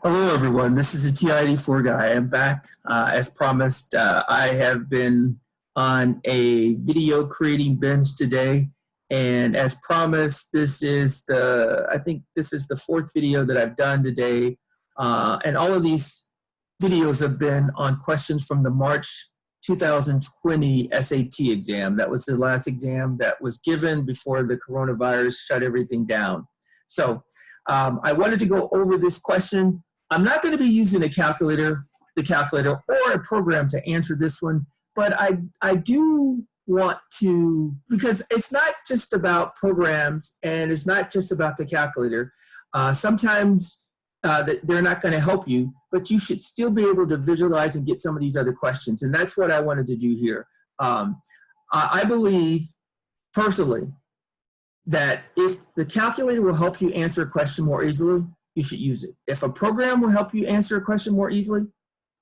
Hello, everyone. This is the TI-84 guy. I'm back. As promised, I have been on a video creating binge today. And as promised, I think this is the fourth video that I've done today. And all of these videos have been on questions from the March 2020 SAT exam. That was the last exam that was given before the coronavirus shut everything down. So I wanted to go over this question. I'm not going to be using the calculator or a program to answer this one, but I do want to, because it's not just about programs and it's not just about the calculator. Sometimes they're not going to help you, but you should still be able to visualize and get some of these other questions. And that's what I wanted to do here. I believe personally that if the calculator will help you answer a question more easily, you should use it. If a program will help you answer a question more easily,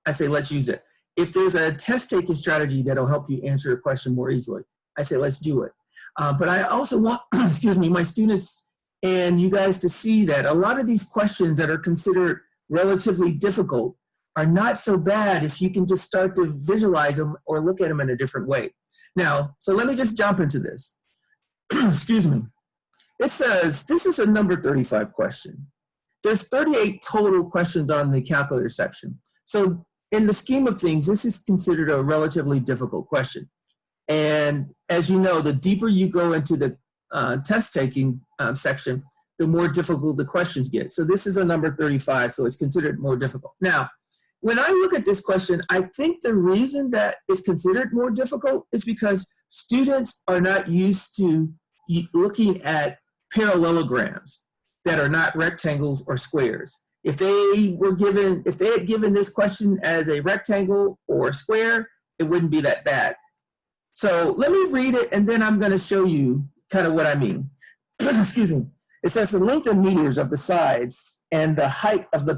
I say let's use it. If there's a test-taking strategy that'll help you answer a question more easily, I say let's do it. But I also want, excuse me, my students and you guys to see that a lot of these questions that are considered relatively difficult are not so bad if you can just start to visualize them or look at them in a different way. Now, so let me just jump into this. Excuse me. It says, this is a number 35 question. There's 38 total questions on the calculator section. So in the scheme of things, this is considered a relatively difficult question. And as you know, the deeper you go into the test-taking section, the more difficult the questions get. So this is a number 35, so it's considered more difficult. Now, when I look at this question, I think the reason that it's considered more difficult is because students are not used to looking at parallelograms that are not rectangles or squares. If they had given this question as a rectangle or a square, it wouldn't be that bad. So let me read it, and then I'm going to show you kind of what I mean. Excuse me. It says the length in meters of the sides and the height of the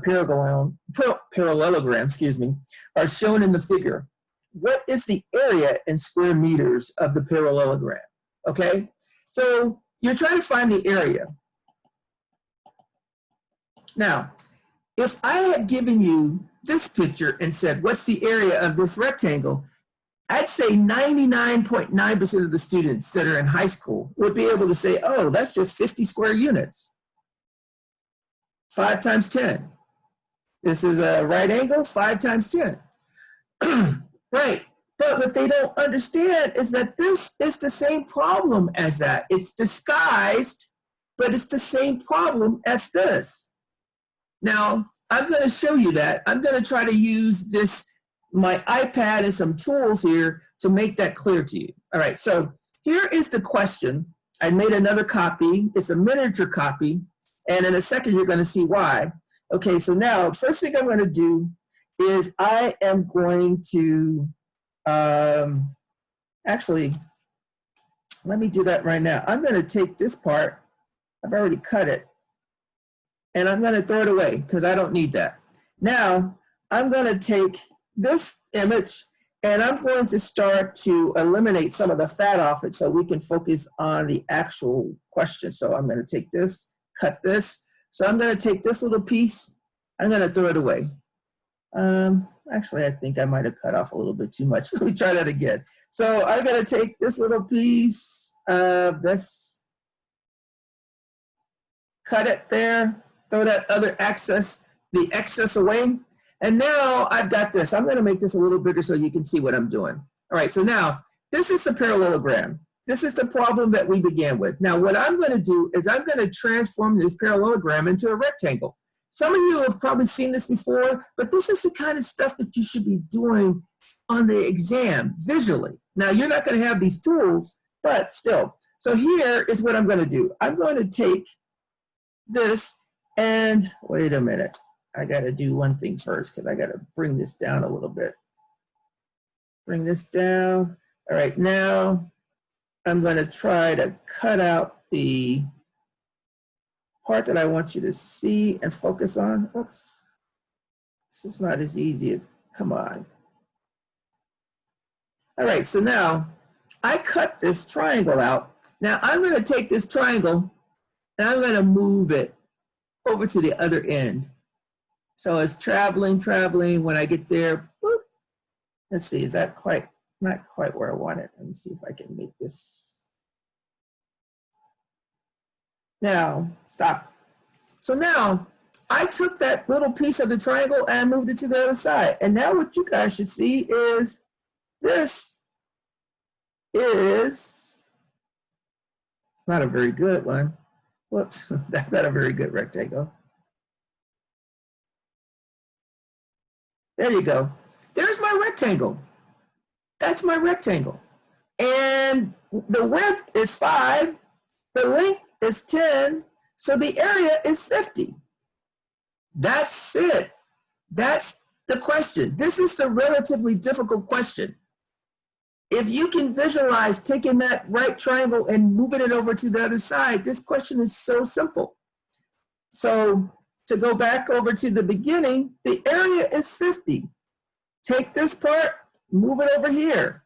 parallelogram, excuse me, are shown in the figure. What is the area in square meters of the parallelogram? Okay, so you're trying to find the area. Now, if I had given you this picture and said, what's the area of this rectangle? I'd say 99.9% of the students that are in high school would be able to say, oh, that's just 50 square units. 5 times 10. This is a right angle, 5 times 10. Right, but what they don't understand is that this is the same problem as that. It's disguised, but it's the same problem as this. Now, I'm going to show you that. I'm going to try to use my iPad and some tools here to make that clear to you. All right, so here is the question. I made another copy. It's a miniature copy, and in a second you're going to see why. Okay, so now first thing I'm going to do is I am going to, actually, let me do that right now. I'm going to take this part. I've already cut it. And I'm going to throw it away because I don't need that. Now, I'm going to take this image and I'm going to start to eliminate some of the fat off it so we can focus on the actual question. So I'm going to take this, cut this. So I'm going to take this little piece. I'm going to throw it away. Actually, I think I might have cut off a little bit too much. Let me try that again. So I'm going to take this little piece of this, cut it there. Throw that other the excess away. And now I've got this. I'm going to make this a little bigger so you can see what I'm doing. All right, so now this is the parallelogram. This is the problem that we began with. Now what I'm going to do is I'm going to transform this parallelogram into a rectangle. Some of you have probably seen this before, but this is the kind of stuff that you should be doing on the exam visually. Now you're not going to have these tools, but still. So here is what I'm going to do. I'm going to take this. And wait a minute, I got to do one thing first because I got to bring this down a little bit. Bring this down. All right, now I'm going to try to cut out the part that I want you to see and focus on. Oops, this is not as easy as, come on. All right, so now I cut this triangle out. Now I'm going to take this triangle and I'm going to move it over to the other end. So it's traveling. When I get there, boop. Let's see, is that not quite where I want it? Let me see if I can make this. Now, stop. So now, I took that little piece of the triangle and moved it to the other side. And now what you guys should see is this is not a very good one. Whoops, that's not a very good rectangle. There you go. There's my rectangle. That's my rectangle. And the width is 5, the length is 10, so the area is 50. That's it. That's the question. This is the relatively difficult question. If you can visualize taking that right triangle and moving it over to the other side, this question is so simple. So to go back over to the beginning, the area is 50. Take this part, move it over here,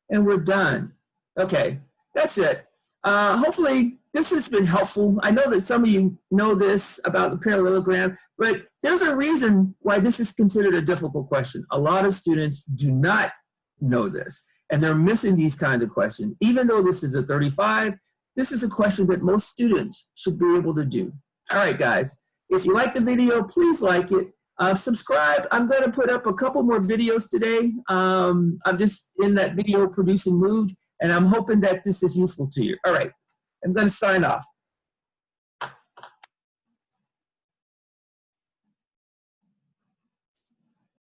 and we're done. Okay, that's it. Hopefully this has been helpful. I know that some of you know this about the parallelogram, but there's a reason why this is considered a difficult question. A lot of students do not know this, and they're missing these kinds of questions. Even though this is a 35, this is a question that most students should be able to do. All right, guys, if you like the video, please like it. Subscribe. I'm going to put up a couple more videos today. I'm just in that video producing mood, and I'm hoping that this is useful to you. All right, I'm going to sign off.